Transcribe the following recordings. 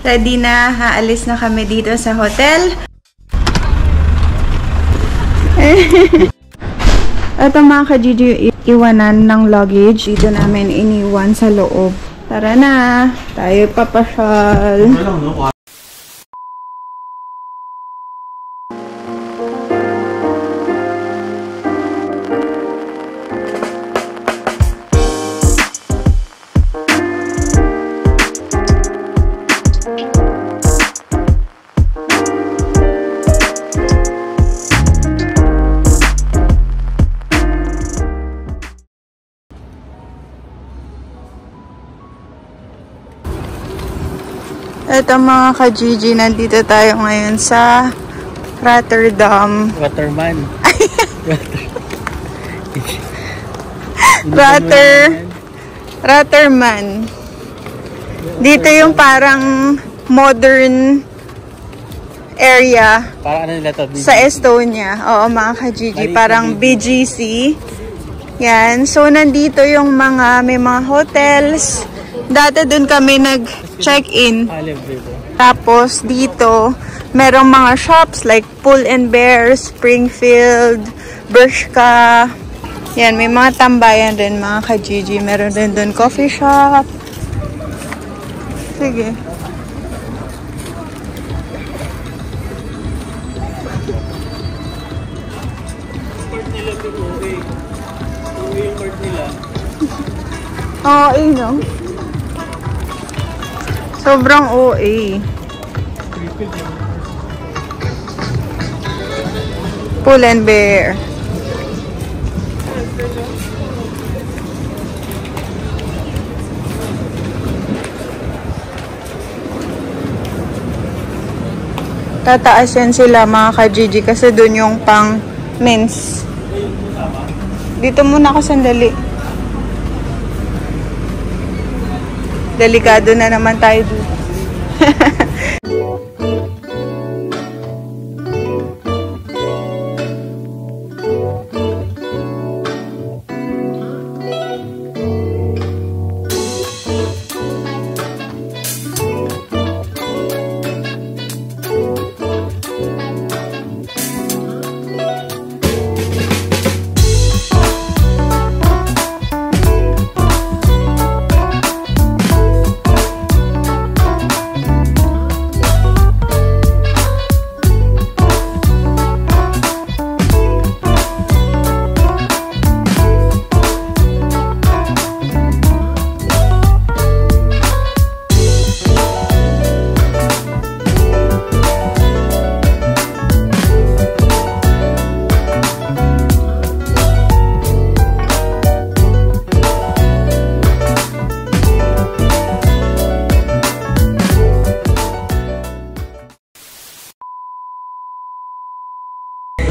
Ready na, haalis na kami dito sa hotel. Ito mga ka-Gigi, iwanan ng luggage. Dito namin iniwan sa loob. Tara na, tayo papasyal. Ito mga ka-Gigi, nandito tayo ngayon sa Rotterdam. Waterman. Rotterdam. Dito yung parang modern area. Parang ano nila to? Sa Estonia. Oo mga ka-Gigi, parang BGC. Yan. So nandito yung may mga hotels. Dati dun kami nag-check-in. Tapos dito, merong mga shops like Pull and Bear, Springfield, Bershka. Yan, may mga tambayan din mga ka-Gigi. Meron din dun coffee shop. Sige. Oo, no? Sobrang OA. Pull and Bear. Tataasin sila mga ka-Gigi kasi dun yung pang men's. Dito muna ako sandali. Delikado na naman tayo dito.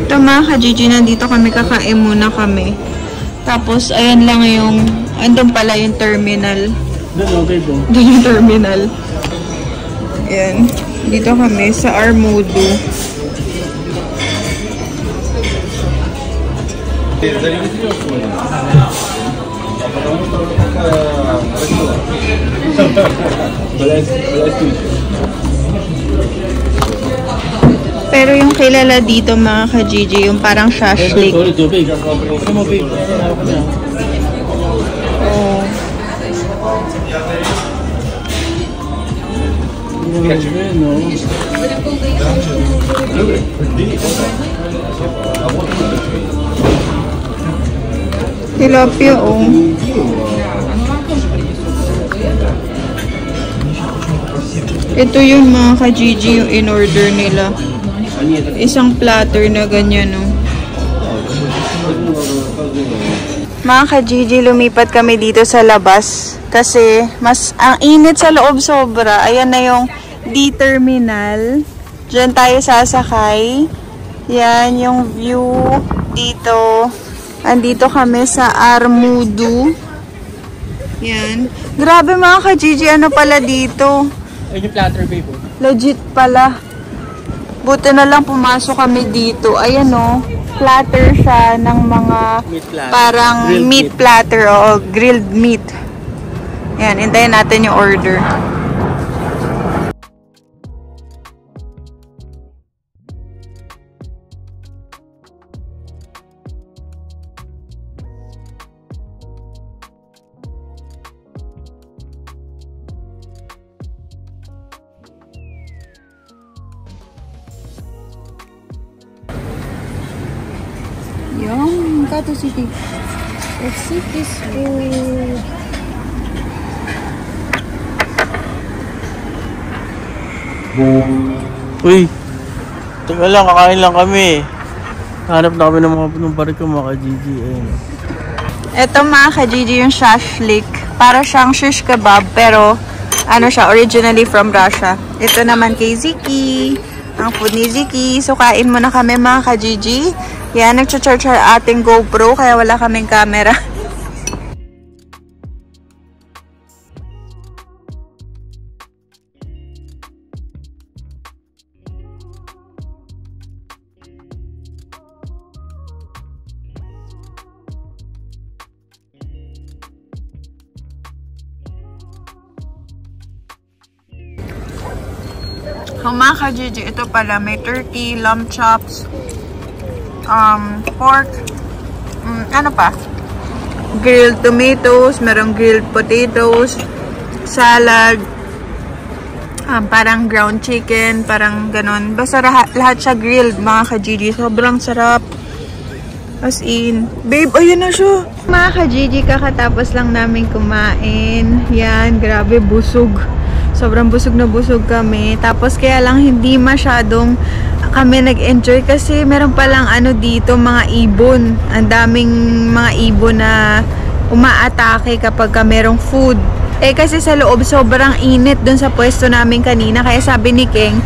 Ito mga ka-Gigi, nandito kami, kakain muna kami. Tapos, ayan lang yung, andun pala yung terminal. Doon yung terminal. Ayan. Dito kami sa Armudu. Pero yung kilala dito mga ka-Gigi, yung parang shashlik. Oh. Tilapia, oh. Ito yung mga ka-Gigi, yung in-order nila. Isang platter na ganyan, no? Mga ka-Gigi, lumipat kami dito sa labas. Kasi, ang init sa loob sobra. Ayan na yung D-Terminal. Diyan tayo sasakay. Yan, yung view dito. Andito kami sa Armudu. Yan. Grabe mga ka-Gigi, ano pala dito? Ayun yung platter, babe. Legit pala. Buti na lang pumasok kami dito. Ayan o. Platter siya ng mga parang meat platter o grilled meat. Yan, hintayin natin yung order. Kato City. City's food. Uy! Teka lang, kakain lang kami. Hanap na kami ng mga punong bariko mga ka-Gigi. Ito mga ka-Gigi yung shashlik. Para siyang shish kebab pero ano siya, originally from Russia. Ito naman kay Ziki. Ang food ni Ziki. So kain muna kami mga ka-Gigi. Yan, nag-charge our ating GoPro kaya wala kaming camera. So mga ka-Gigi, ito pala may turkey, lamb chops, pork, ano pa? Grilled tomatoes, merong grilled potatoes, salad, parang ground chicken, parang ganon. Basta lahat siya grilled mga ka-Gigi. Sobrang sarap. As in, babe, ayun na siya. Mga ka-Gigi, kakatapos lang namin kumain. Yan, grabe, busog. Sobrang busog na busog kami. Tapos kaya lang hindi masyadong kami nag-enjoy kasi meron palang ano dito, mga ibon. Ang daming mga ibon na umaatake kapag merong food. Eh kasi sa loob sobrang init dun sa pwesto namin kanina. Kaya sabi ni King,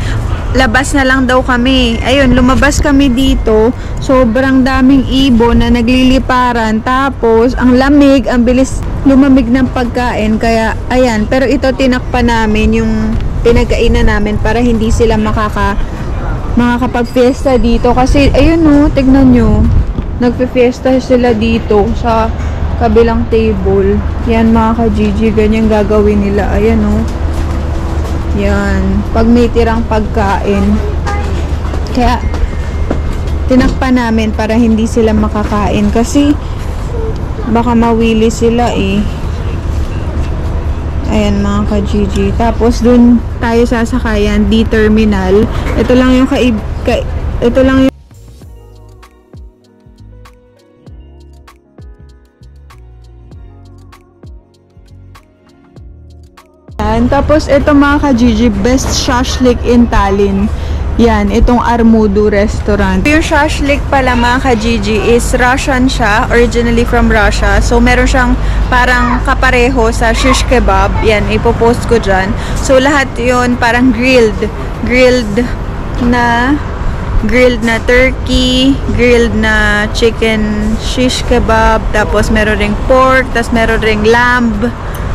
labas na lang daw kami. Ayun, lumabas kami dito. Sobrang daming ibon na nagliliparan. Tapos, ang lamig, ang bilis lumamig ng pagkain. Kaya, ayan. Pero ito, tinakpan namin yung pinagkainan namin para hindi sila makakapag-fiesta dito. Kasi, ayun o, tignan nyo. Nagpe-fiesta sila dito sa kabilang table. Yan mga ka-Gigi, ganyan gagawin nila. Ayan o. Yan. Pag may tirang pagkain. Kaya, tinakpan namin para hindi sila makakain. Kasi, baka mawili sila eh. Ayan mga ka-Gigi. Tapos, dun tayo sasakayan. D-Terminal. Ito lang yung ito lang yung tapos, ito mga ka-Gigi, best shashlik in Tallinn. Yan, itong Armudu restaurant. Yung shashlik pala mga ka-Gigi is Russian siya, originally from Russia. So, meron siyang parang kapareho sa shish kebab. Yan, ipopost ko dyan. So, lahat yun parang grilled. Grilled na turkey, grilled na chicken shish kebab, tapos meron ring pork, tapos meron ring lamb.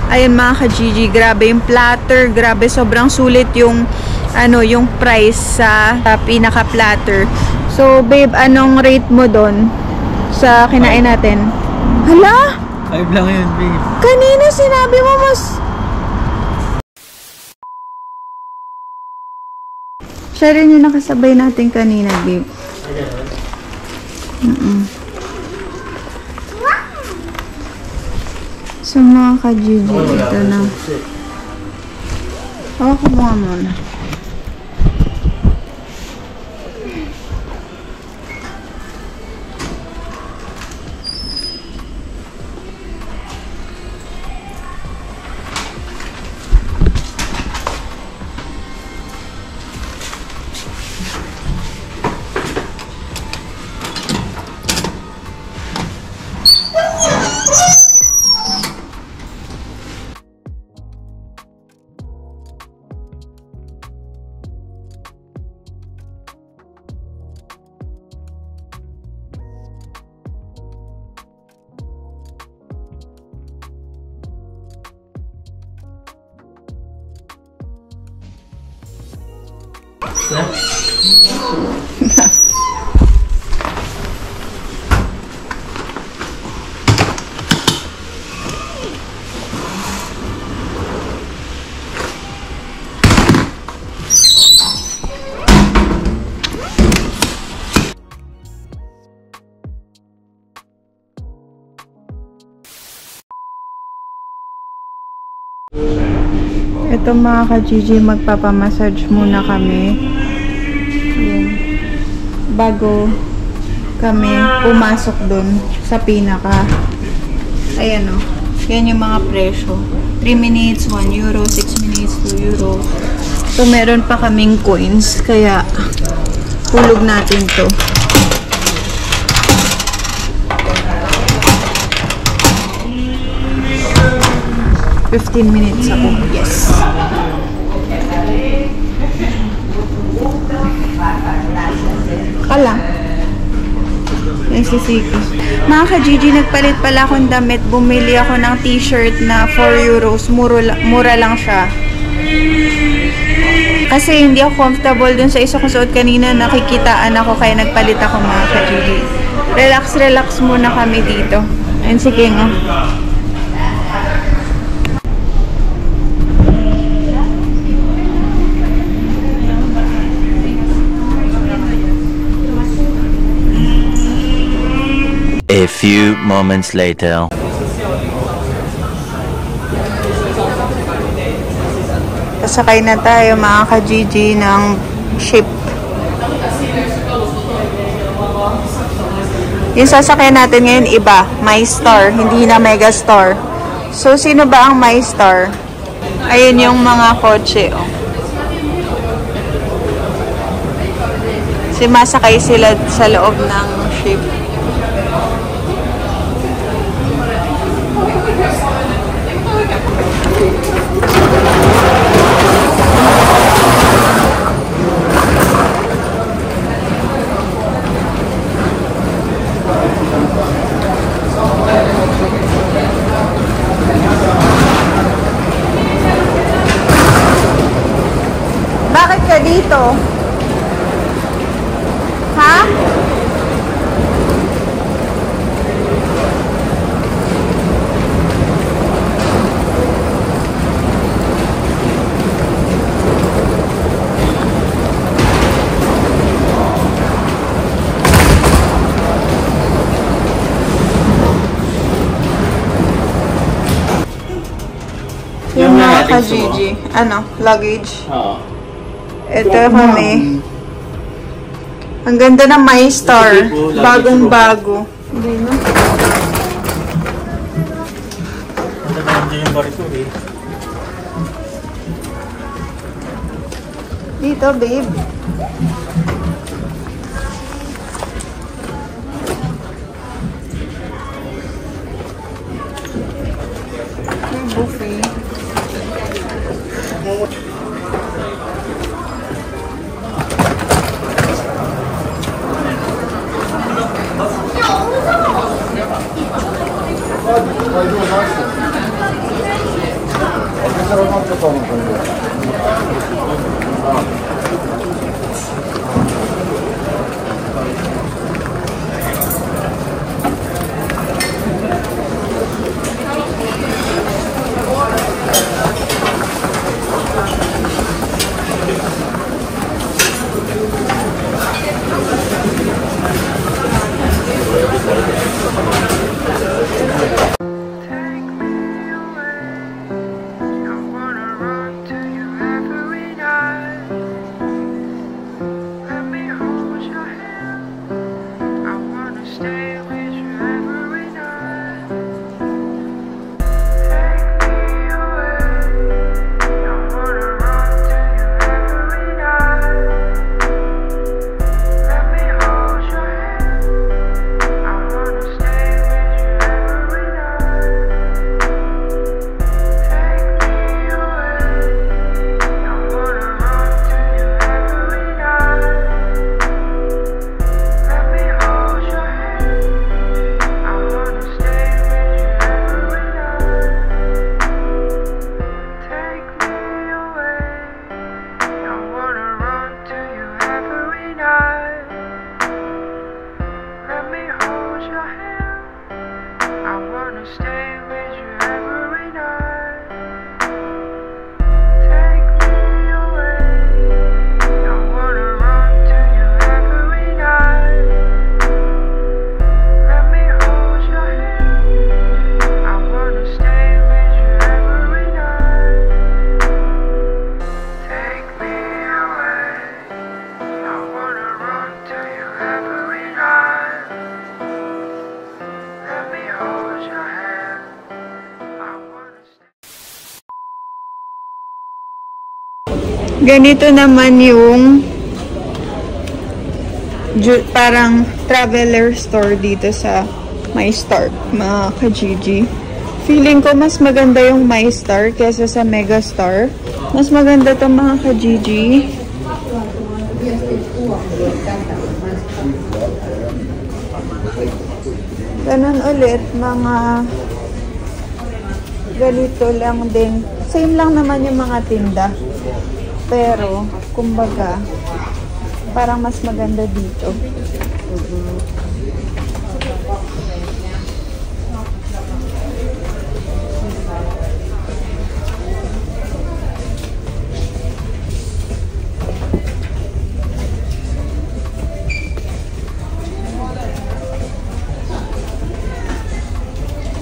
Ayun mga ka-Gigi, grabe yung platter, grabe sobrang sulit yung yung price sa pinaka-platter. So babe, anong rate mo doon sa kinain natin? Hala? 5 lang yun, babe. Kanina sinabi mo mas... Siya rin yung nakasabay natin kanina, babe. So mga ka-Gigi, ito na. Ako mo muna. Ito mga ka-Gigi, magpapamassage muna kami. Yan. Bago kami pumasok dun. sa pinaka. Ayan o. Yan yung mga presyo. 3 minutes, 1 euro. 6 minutes, 2 euro. So, meron pa kaming coins. Kaya, hulog natin to. 15 minutes ako. Yes. Kala. Nagsisiki. Mga ka-Gigi, nagpalit pala akong damit. Bumili ako ng t-shirt na 4 euros. Mura lang siya. Kasi hindi ako comfortable dun sa isa kong suot kanina. Nakikitaan ako kaya nagpalit ako, mga ka-Gigi. Relax muna kami dito. Ayun, sige nga. A few moments later. Pasakay na tayo, mga ka-Gigi, ng ship. Yung sasakyan natin ngayon iba, MyStar, hindi na Megastar. So, sino ba ang MyStar? Ayun yung mga kotse, oh. Masakay sila sa loob ng ship. Bakit ka dito? Ha? Yung mga ka-Gigi. Ano? Luggage? Oo. Ito kami. Ang ganda ng MyStar. Bagong-bago. Hindi na. Ito naman dyan yung barito eh. Dito, babe. May buffet. Ganito naman yung parang traveler store dito sa MyStar, mga ka-Gigi. Feeling ko mas maganda yung MyStar kesa sa Megastar. Mas maganda to mga ka-Gigi. Ganun ulit, mga ganito lang din. Same lang naman yung mga tinda. Pero, kumbaga, parang mas maganda dito.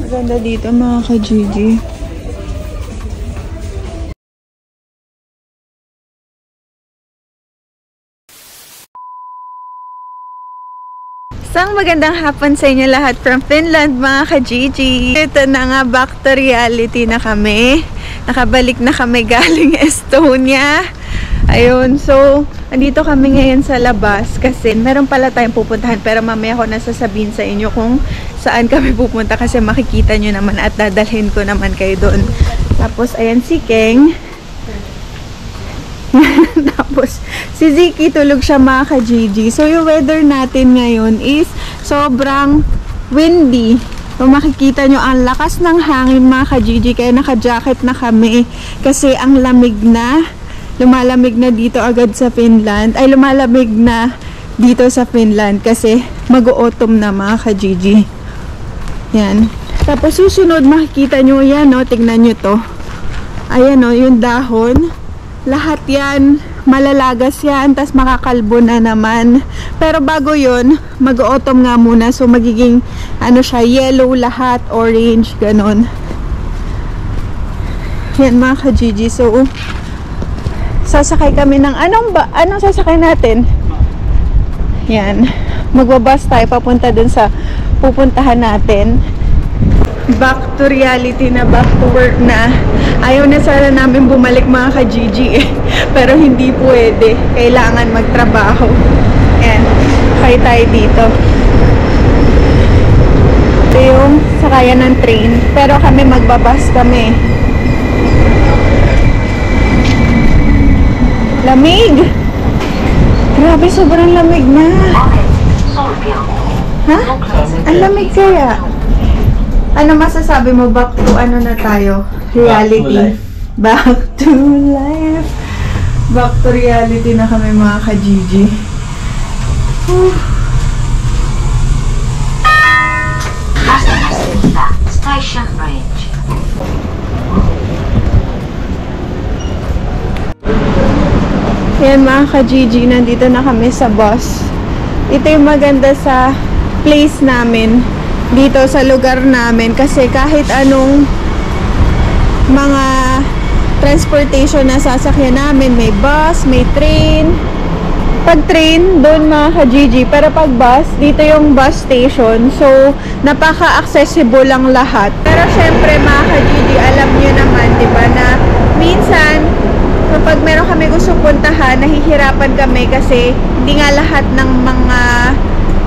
Maganda dito mga ka-Gigi. Isang magandang hapon sa inyo lahat from Finland mga ka-Gigi. Ito na nga, back to reality na kami. Nakabalik na kami galing Estonia. Ayun, so andito kami ngayon sa labas kasi meron pala tayong pupuntahan pero mamaya ko nasasabihin sa inyo kung saan kami pupunta kasi makikita nyo naman at dadalhin ko naman kayo doon. Tapos ayan si Keng. Tapos si Ziki tulog siya mga ka-Gigi. So yung weather natin ngayon is sobrang windy. Kung makikita nyo ang lakas ng hangin mga ka-Gigi, kaya naka-jacket na kami kasi ang lamig na. Lumalamig na dito agad sa Finland. Ay lumalamig na dito sa Finland kasi mag-autumn na mga ka-Gigi. Yan. Tapos susunod makikita nyo yan, no? Tignan nyo to. Ayan, no? Yung dahon. Lahat yan, malalagas yan, tas makakalbo na naman. Pero bago yun, mag-autumn nga muna. So, magiging, ano siya, yellow lahat, orange, ganon. Yan mga ka-Gigi. So, sasakay kami ng, anong sasakay natin? Yan. Magbabas tayo, papunta dun sa pupuntahan natin. Back to reality na, back to work na. Ayaw na sana namin bumalik mga ka-Gigi eh. Pero hindi pwede. Kailangan magtrabaho. Ayan. Kaya tayo dito. Ito yung sakayan ng train. Pero kami magbabas kami. Lamig! Grabe, sobrang lamig na. Ha? Ang lamig kaya. Ano masasabi mo? Back to ano na tayo? Reality. Back to life. Back to reality na kami mga ka-Gigi. Station range. Yan mga ka-Gigi, nandito na kami sa bus. Ito yung maganda sa place namin. Dito sa lugar namin kasi kahit anong mga transportation na sasakyan namin, may bus, may train. Pag train, doon mga ka-Gigi, pero pag bus, dito yung bus station. So, napaka-accessible lang lahat. Pero syempre mga ka-Gigi, alam nyo naman, diba, na minsan kapag meron kami gusto puntahan, nahihirapan kami kasi hindi nga lahat ng mga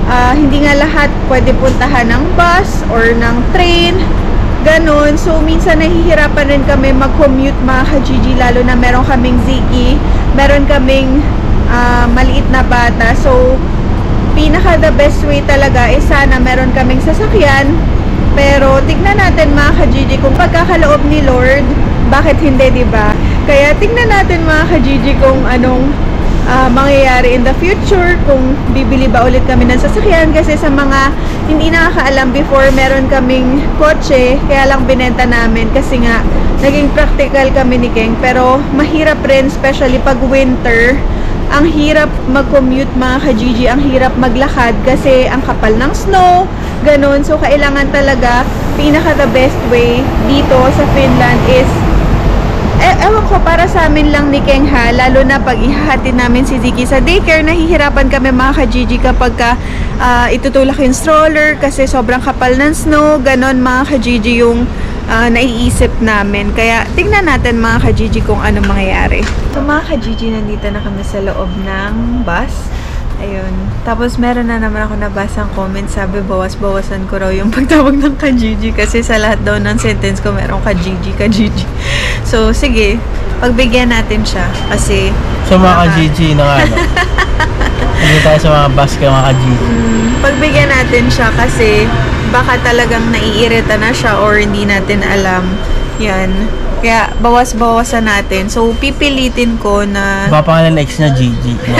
hindi nga lahat pwede puntahan ng bus or ng train, ganun. So, minsan nahihirapan rin kami mag-commute mga ka-Gigi, lalo na meron kaming Ziki, meron kaming maliit na bata. So, pinaka the best way talaga is sana meron kaming sasakyan. Pero, tignan natin mga ka-Gigi kung pagkakaloob ni Lord, bakit hindi, diba? Kaya, tignan natin mga ka-Gigi kung anong mangyayari in the future, kung bibili ba ulit kami ng sasakyan. Kasi sa mga hindi nakakaalam, before meron kaming kotse, kaya lang binenta namin kasi nga naging practical kami ni Keng. Pero mahirap rin, especially pag winter, ang hirap mag-commute mga ka-Gigi, ang hirap maglakad kasi ang kapal ng snow, ganun. So kailangan talaga, pinaka the best way dito sa Finland is ewan ko, para sa amin lang ni Keng ha, lalo na pag ihahatid namin si Ziki sa daycare, nahihirapan kami mga ka-Gigi kapag itutulak yung stroller kasi sobrang kapal ng snow, ganon mga ka-Gigi yung naiisip namin. Kaya tingnan natin mga ka-Gigi kung ano mangyayari. So mga ka-Gigi, nandito na kami sa loob ng bus. Ayun. Tapos meron na naman ako nabasang comment. Sabi, bawas-bawasan ko raw yung pagtawag ng ka-Gigi. Kasi sa lahat daw ng sentence ko, meron ka-Gigi, ka-Gigi. So, sige. Pagbigyan natin siya. Kasi... So, mga ka-Gigi na nga, no? Hindi tayo sa mga bus ka, mga ka-Gigi. Pagbigyan natin siya kasi baka talagang naiirita na siya or hindi natin alam. Yan. Kaya, bawas-bawasan natin. So, pipilitin ko na... Papangalan na ex na Gigi. No?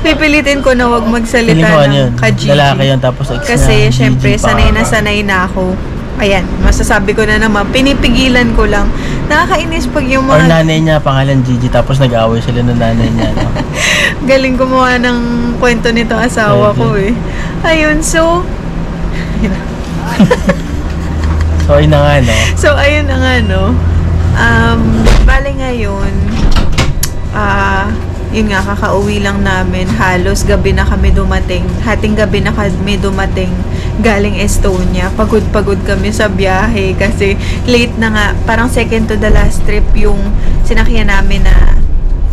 Pipilitin ko na wag magsalita ng ka-Gigi. Lalaki yun, tapos ex kasi, na syempre, Gigi sanay na ako. Ayan, masasabi ko na naman, pinipigilan ko lang. Nakakainis pag yung mga... Or nanay niya, pangalan Gigi, tapos nag-away sila ng nanay niya. No? Galing gumawa ng kwento nito asawa ko eh. Ayun, so... So, ayun na nga, no? So, ayun na nga, no? Bale ngayon, yun nga, kakauwi lang namin. Halos gabi na kami dumating. Hating gabi na kami dumating galing Estonia. Pagod-pagod kami sa biyahe kasi late na nga. Parang second to the last trip yung sinakyan namin na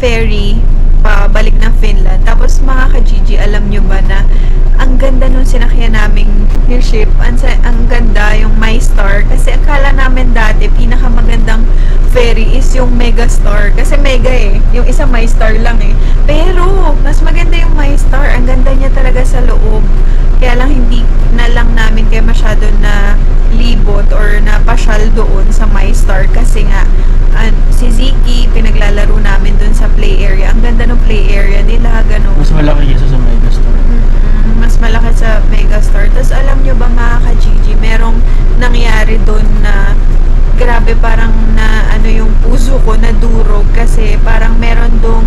ferry pabalik ng Finland. Tapos mga ka-Gigi, alam nyo ba na ang ganda nung sinakyan naming yung ship. Ang ganda yung MyStar. Kasi akala namin dati, pinakamagandang ferry is yung Megastar. Kasi mega eh. Yung isa MyStar lang eh. Pero, mas maganda yung MyStar. Ang ganda niya talaga sa loob. Kaya lang hindi na lang namin kaya masyado na libot or na pasyal doon sa MyStar. Kasi nga, si Ziki, pinaglalaro namin doon sa play area. Ang ganda ng play area nila, gano'n. Mas malaki kaysa sa Megastar. Mas malaki sa Megastar. Tapos alam nyo ba mga ka-Gigi, merong nangyari doon na grabe, parang na ano yung puso ko na durog kasi parang meron dong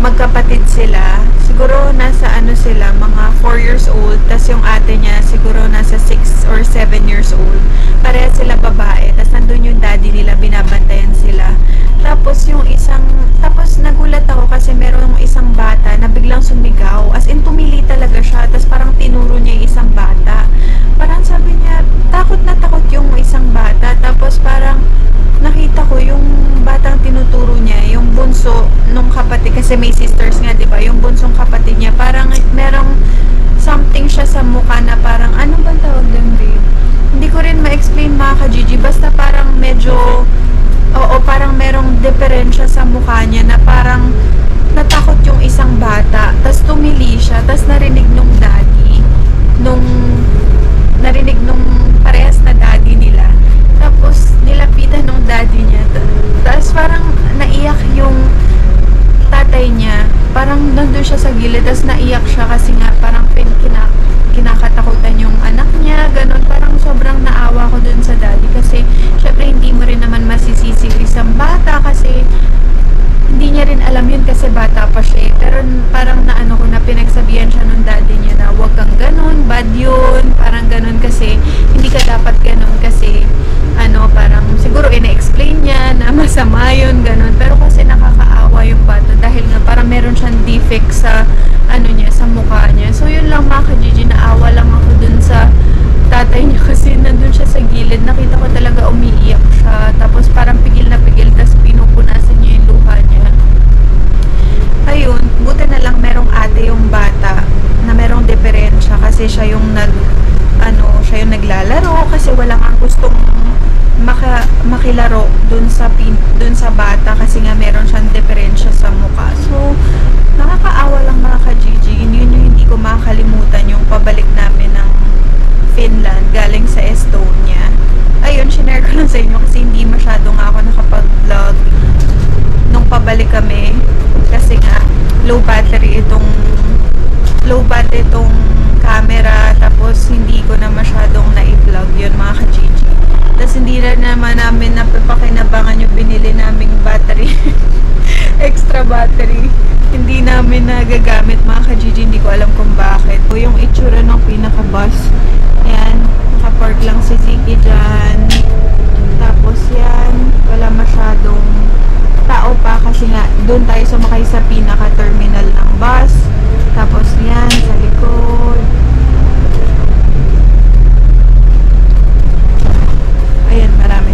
magkapatid sila. Siguro nasa ano sila, mga 4 years old. Tapos yung ate niya siguro nasa 6 or 7 years old. Pareha sila babae. Tapos nandun yung daddy nila, binabantayan sila. Tapos tapos nagulat ako kasi meron isang bata na biglang sumigaw. As in, tumili talaga siya. Tapos parang tinuro niya yung isang bata. Parang sabi niya, takot na takot yung isang bata. Tapos parang nakita ko yung batang tinuturo niya, yung bunso nung kapatid. Kasi may sisters nga, diba? Yung bunsong kapatid niya, parang merong something siya sa mukha na parang, ano bang tawag doon, babe? Hindi ko rin ma-explain mga ka-Gigi. Basta parang medyo... Oo, parang merong diferensya sa mukha niya na parang natakot yung isang bata. Tapos tumili siya. Tapos narinig nung parehas na daddy nila. Tapos nilapitan nung daddy niya. Tapos parang naiyak yung tatay niya. Parang nandun siya sa gilid. Tapos naiyak siya kasi nga parang kinakatakutan yung anak niya. Ganon. Parang sobrang naawa ko dun sa daddy. Kasi syempre hindi mo rin naman masisisi isang bata kasi hindi niya rin alam yun kasi bata pa siya. Pero parang naano ko na pinagsabihan siya nung daddy niya na huwag kang ganon, bad yun, parang ganon kasi hindi ka dapat ganon kasi parang siguro ina-explain niya na masama yun, ganon. Pero kasi nakakaawa yung bata dahil nga parang meron siyang defect sa niya, sa mukha niya. So yun lang mga ka-Gigi, naawa lang ako dun sa tatay niya kasi nandun siya sa gilid. Nakita ko talaga umiiyak siya. Tapos parang pigil na pigil. Tapos pinupunasan niya yung luha niya. Ayun, buti na lang merong ate yung bata na merong diferensya kasi siya yung naglalaro kasi wala kang gustong makilaro dun sa bata kasi nga meron siyang diferensya sa mukha. So, nakakaawa lang mga ka-Gigi. Yun yung hindi ko makakalimutan yung pabalik namin ng Finland galing sa Estonia. Ayun, shinare ko lang sa inyo kasi hindi masyado nga ako nakapag-vlog nung pabalik kami kasi nga low battery itong camera, tapos hindi ko na masyadong na-vlog yun mga ka-Gigi. Tapos hindi na naman namin napapakinabangan yung binili naming battery extra battery. Hindi namin nagagamit mga ka-Gigi, hindi ko alam kung bakit. O yung itsura ng pinaka-bus, yan, nakapark lang si Ziki dyan. Tapos yan, wala masyadong tao pa kasi nga doon tayo sumakay sa pinaka-terminal ng bus. Tapos yan, sa likod. Ayan, marami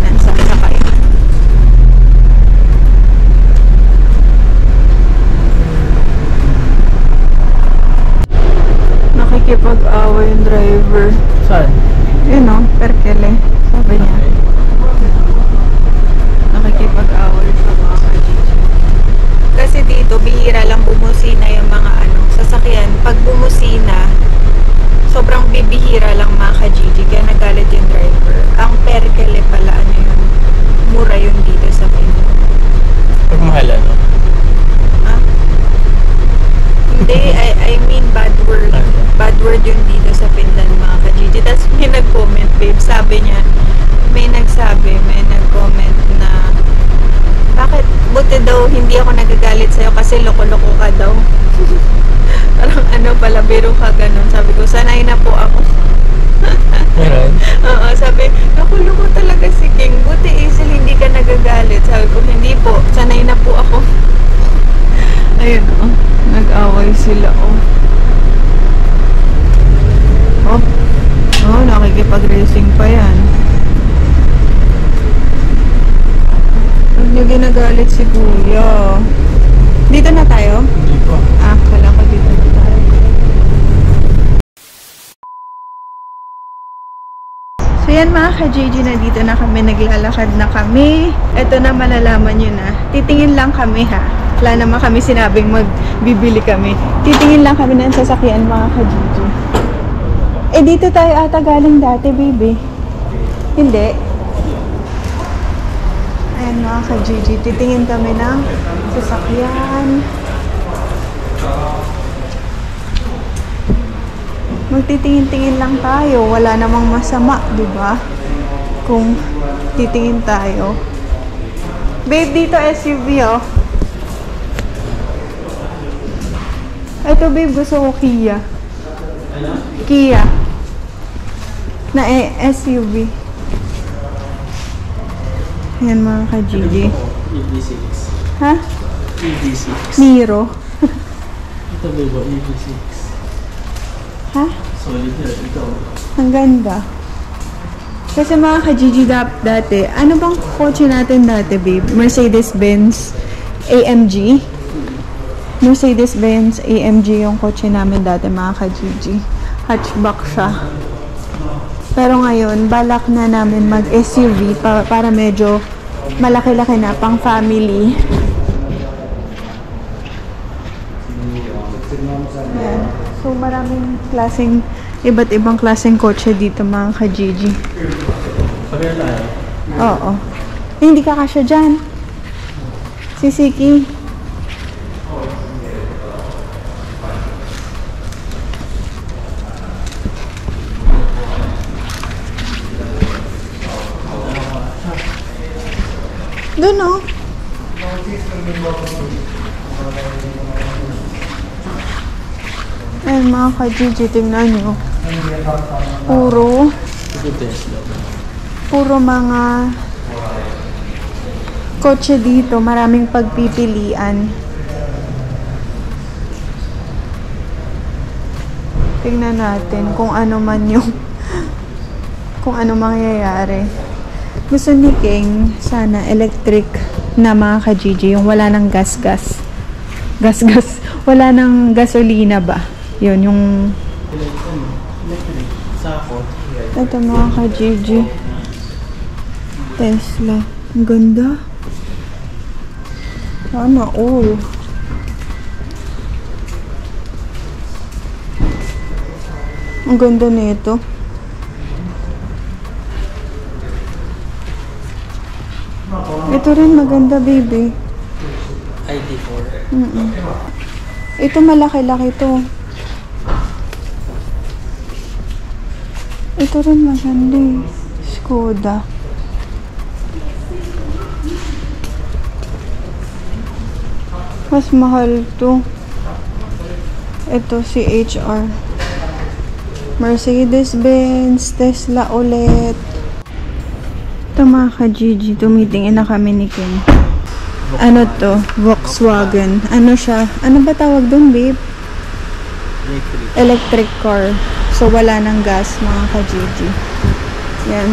Nakikipag-away yung driver. Saan? Yun o, perkele. Sabi niya. Nakikipag-away sa mga ka-Gigi. Kasi dito, bihira lang bumusina yung mga sasakyan. Pag bumusina, sobrang bibihira lang mga ka-Gigi. Kaya nagalit yung driver. Ang perkele pala, yun, mura yun dito sa Finland. Pag mahal, ano? Ah? Hindi, I mean bad word. Bad word yun dito sa Finland, mga ka-Gigi. Tapos may nag-comment, babe. Sabi niya, may nag-comment na bakit buti daw hindi ako nagagalit sa'yo kasi loko-loko ka daw. Parang pala, biro ka ganun. Sabi ko, sanay na po ako. Meron? Oo, sabi, loko-loko talaga si King. Buti easily hindi ka nagagalit. Sabi ko, hindi po. Sanay na po ako. Ayun, nag-away sila, nakikipag-racing pa yan. Huwag niyo ginagalit si Kuya. Dito na tayo? Hindi pa. Kala ko dito na tayo. So yan mga ka-JG, na dito na kami, naglalakad na kami. Ito na, malalaman nyo na. Titingin lang kami ha. Wala naman kami sinabing magbibili kami. Titingin lang kami ng sasakyan mga ka-JG. Dito tayo ata galing dati, baby. Hindi. Ayan mga ka-JG, titingin kami ng sasakyan. Magtitingin-tingin lang tayo. Wala namang masama, di ba? Kung titingin tayo. Babe, dito SUV, Ito, babe, gusto ko Kia. Kia. Na SUV. Ayan mga ka-Gigi. EV6. Ha? EV6. Niro. Ito ba EV6? Ha? Solid na. Ito. Ang ganda. Kasi mga ka-Gigi dati, ano bang kotse natin dati, babe? Mercedes-Benz AMG. Mercedes-Benz AMG yung kotse namin dati, mga ka-Gigi. Hatchback siya. Pero ngayon, balak na namin mag-SUV para medyo malaki-laki na, pang family. Ayan. So, maraming klaseng, iba't ibang klaseng kotse dito, mga ka-Gigi. Pagkaya tayo? Oo. Hindi ka kasya dyan. Si Siki. Doon, Ayan, mga ka-Gigi, tingnan nyo. Puro mga kotse dito. Maraming pagpipilian. Tingnan natin kung ano man yung kung ano mangyayari. Gusto ni King sana electric na mga ka-Gigi, yung wala ng gas-gas. Wala ng gasolina ba? Yun, yung Electric. Sakot. ito mga ka-Gigi. Tesla. Ang ganda. Sana all. Ang ganda na ito. Ito rin maganda, baby. ID4. Ito malaki-laki to. Ito rin maganda eh. Skoda. Mas mahal to. Ito si HR. Mercedes-Benz, Tesla ulit. Ito mga ka-Gigi, tumitingin na kami ni King. Ano to? Volkswagen. Ano siya? Ano ba tawag doon, babe? Electric car. So, wala ng gas, mga ka-Gigi. Yan.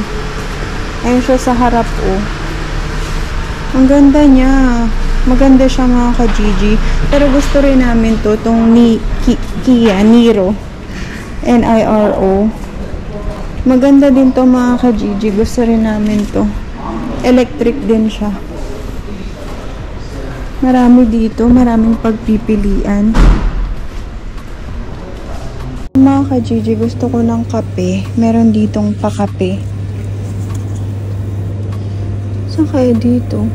Ayun siya sa harap, Ang ganda niya. Maganda siya, mga ka-Gigi. Pero gusto rin namin to, itong Kia, Niro. NIRO. Maganda din to mga ka-Gigi. Gusto rin namin to. Electric din siya. Marami dito. Maraming pagpipilian. Mga ka-Gigi, gusto ko ng kape. Meron ditong pakape. Saan kaya dito?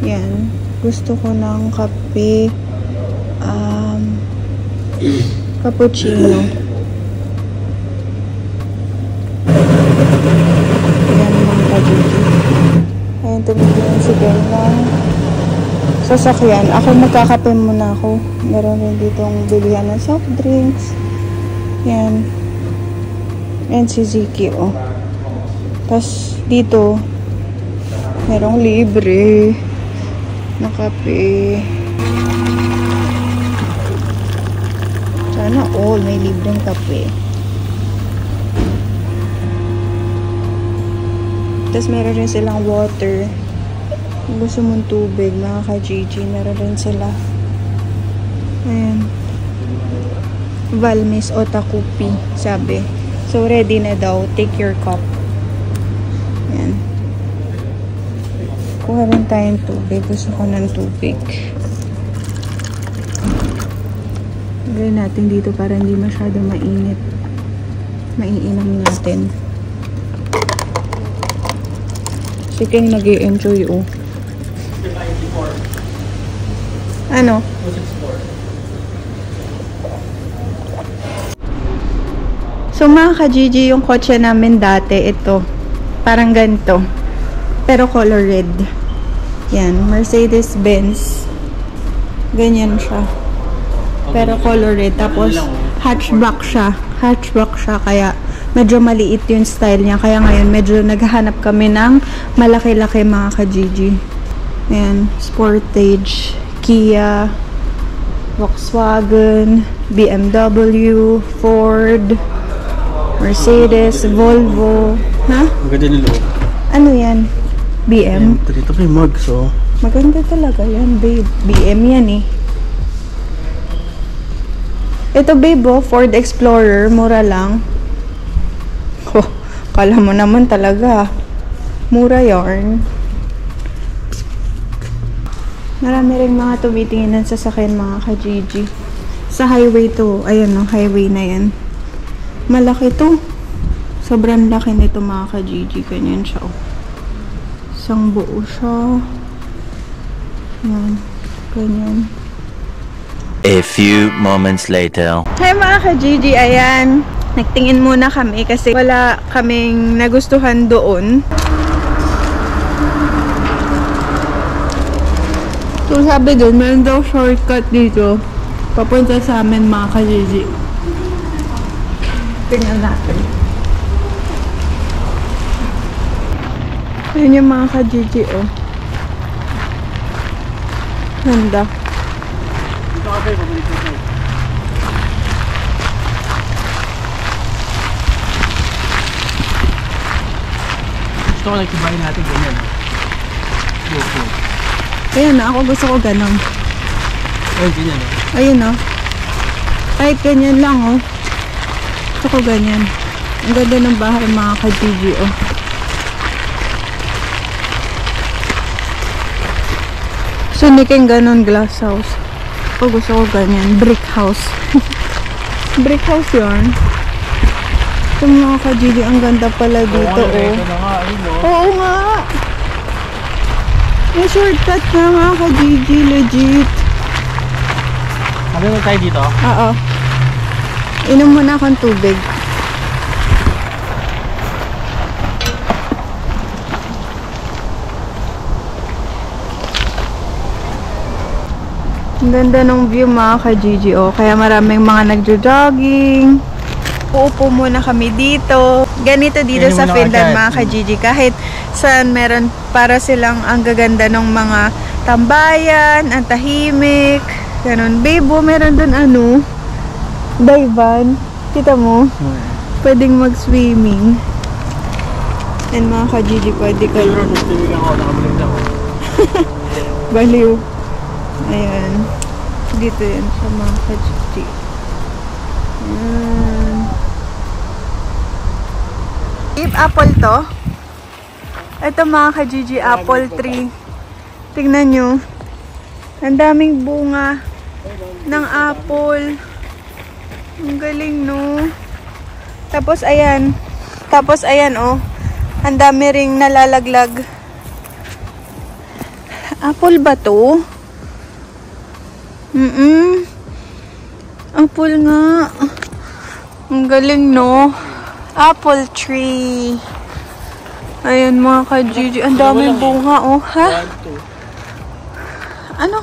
Yan. Gusto ko ng kape. Cappuccino. Yan mga ka-Gigi. Ayan, tumitingin si Ben ng sasakyan. Ako magkakape muna ako. Meron rin ditong bilihan ng soft drinks. Yan. And si Ziki, oh. Tapos dito, merong libre na kape. Sana all may libreng kape. Tapos meron rin silang water. Kung gusto mong tubig, mga ka-Gigi, meron rin sila. Ayan. Valmis Otakupi, sabi. So, ready na daw. Take your cup. Ayan. Kuha rin tayong tubig. Gusto ko ng tubig. Gawin natin dito para hindi masyado mainit. Maiinom natin. Sige, nag-i-enjoy, oh. Ano? So, mga ka-Gigi, yung kotse namin dati, ito. Parang ganito. Pero color red. Yan. Mercedes-Benz. Ganyan siya. Pero color red. Tapos, hatchback siya. Hatchback siya. Kaya, medyo maliit yung style niya. Kaya ngayon, medyo naghahanap kami ng malaki-laki mga ka-Gigi. Ayan. Sportage. Kia. Volkswagen. BMW. Ford. Mercedes. Volvo. Ha? Maganda nila. Ano yan? BM? Ito may mug, so. Maganda talaga yan, babe. BM yan eh. Ito, babe, oh, Ford Explorer. Mura lang. Oh, kala mo naman talaga. Mura yarn. Marami rin mga tumitingin ng sasakyan, mga ka-Gigi. Sa highway to. Ayan, no, highway na yan. Malaki to. Sobrang laki nito, mga ka-Gigi. Ganyan siya, oh. Isang buo siya. Yan. Ganyan. A few moments later. Hi mga ka-Gigi, ayan. Nagtingin muna kami kasi wala kaming nagustuhan doon. So sabi doon, meron daw shortcut dito. Papunta sa amin mga ka-Gigi. Tingnan natin. Ayan yung mga ka-Gigi, oh. Ganda. Gusto ko nagtibayin natin ganyan. Ayan na, ako gusto ko ganun. Ayun, ganyan. Ayun, oh. Kahit ganyan lang, oh. Gusto ko ganyan. Ang ganda ng bahay, mga ka-Gigi, oh. Suniking ganun, glass house. Ako gusto ko ganyan, brick house. Brick house yun. Ito mga ka-Gigi, ang ganda pala dito, oh. Oo nga. May shortcut na mga ka-Gigi, legit. Sabi mo tayo dito? Oo. Inom muna akong tubig. Ang ganda ng view mga ka-Gigi, oh. Kaya maraming mga nagjo-jogging. Uupo muna kami dito. Ganito dito sa Finland mga ka-Gigi. Kahit saan meron para silang ang gaganda ng mga tambayan, ang tahimik. Ganon. Babe, meron dun ano, divan. Kita mo? Pwedeng mag-swimming. And mga ka-Gigi, pwede kayo. Baliw. Ayan. Dito yan sa mga ka-Gigi. Apple to. Ito mga ka-Gigi, apple tree. Tingnan nyo. Ang daming bunga ng apple. Ang galing, no? Tapos ayan. Oh. Ang dami ring nalalaglag. Apple ba to? Apple nga. Ang galing, no? Apple tree. Ayan mga ka-Gigi. Ang daming bunga, oh. Ha? Ano?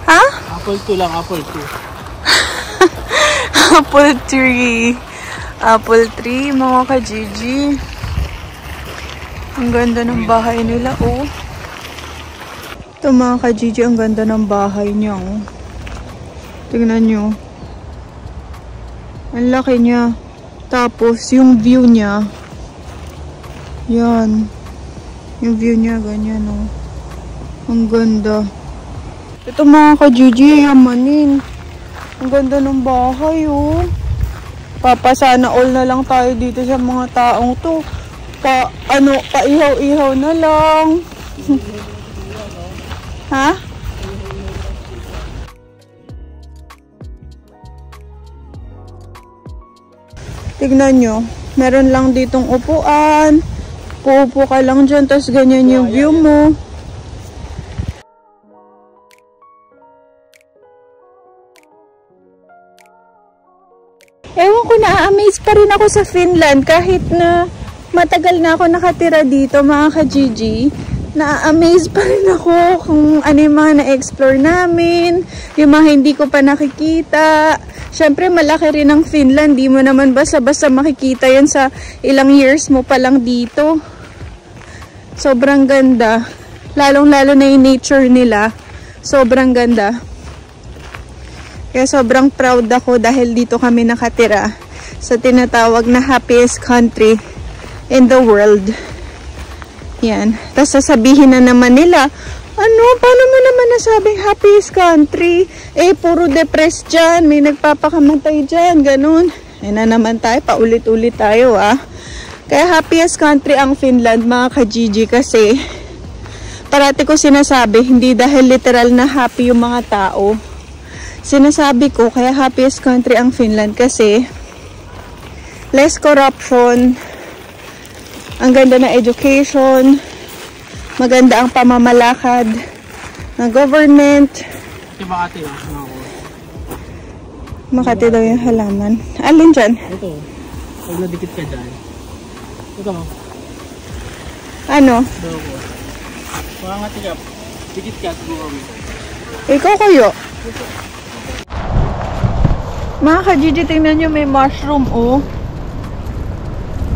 Ha? Apple 2 lang, apple 2. Apple tree. Apple tree, mga ka-Gigi. Ang ganda ng bahay nila, oh. Ito mga ka-Gigi, ang ganda ng bahay niya, oh. Tingnan nyo. Ang laki niya. Tapos, yung view niya. Yan. Yung view niya, ganyan, oh. Ang ganda. Ito mga ka-Gigi, yamanin. Ang ganda ng bahay, oh. Papasana all na lang tayo dito sa mga taong to. Paihaw-ihaw na lang. Ha? Tignan nyo. Meron lang ditong upuan. Puupo ka lang dyan, tapos ganyan yung view mo. Ewan ko, na-amaze pa rin ako sa Finland kahit na matagal na ako nakatira dito, mga ka-Gigi. Na-amaze pa rin ako kung ano yung mga na-explore namin, yung mga hindi ko pa nakikita. Siyempre, malaki rin ang Finland. Di mo naman basta-basta makikita yan sa ilang years mo pa lang dito. Sobrang ganda. Lalong-lalo na yung nature nila. Sobrang ganda. Kaya sobrang proud ako dahil dito kami nakatira sa tinatawag na happiest country in the world. Yan. Tapos sasabihin na naman nila, ano, paano mo naman nasabing happiest country? Eh, puro depressed dyan. May nagpapakamatay dyan. Ganun. Eh na naman tayo. Paulit-ulit tayo, ah. Kaya happiest country ang Finland, mga ka-Gigi, kasi parati ko sinasabi, hindi dahil literal na happy yung mga tao. Sinasabi ko, kaya happiest country ang Finland kasi less corruption, ang ganda ng education, maganda ang pamamalakad ng government. Makati na. Makati daw yung halaman. Alin dyan? Ito. Pag nadikit ka dyan. Ito mo. Ano? Ito ko. Makangati ka. Dikit ka. Ikaw kayo. Mga ka-Gigi, tingnan nyo, may mushroom, oh.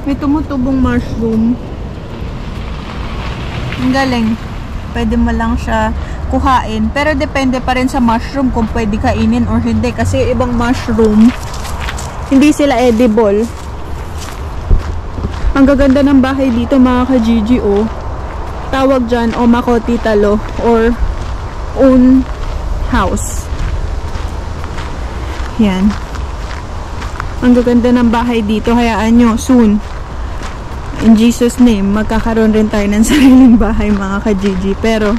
May tumutubong mushroom. Ang galing. Pwede mo lang siya kuhain. Pero depende pa rin sa mushroom kung pwede kainin or hindi. Kasi ibang mushroom, hindi sila edible. Ang gaganda ng bahay dito, mga ka-Gigi, oh. Tawag dyan, Omakoti Talo or own house. Yan. Ang gaganda ng bahay dito. Hayaan nyo, soon. In Jesus' name, magkakaroon rin tayo ng sariling bahay, mga ka-Gigi. Pero,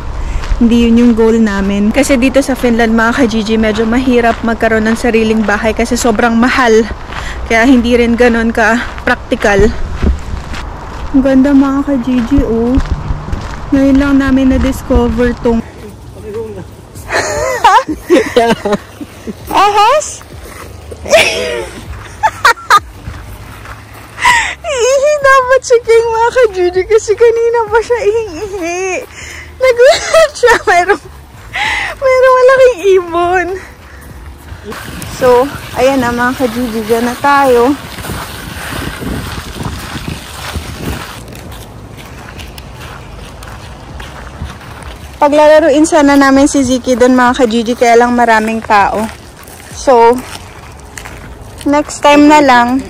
hindi yun yung goal namin. Kasi dito sa Finland, mga ka-Gigi, medyo mahirap magkaroon ng sariling bahay kasi sobrang mahal. Kaya hindi rin ganun ka-practical. Ang ganda, mga ka-Gigi, oh. Ngayon lang namin na-discover tong ahas? Iihi dapat si King, mga ka-Gigi, kasi kanina pa siya ihi. Nagulat siya. Mayroong malaking ibon. So, ayan na, mga ka-Gigi, dyan na tayo. Paglalaruin sana namin si Ziki doon, mga ka-Gigi, kaya lang maraming tao. So, next time na lang.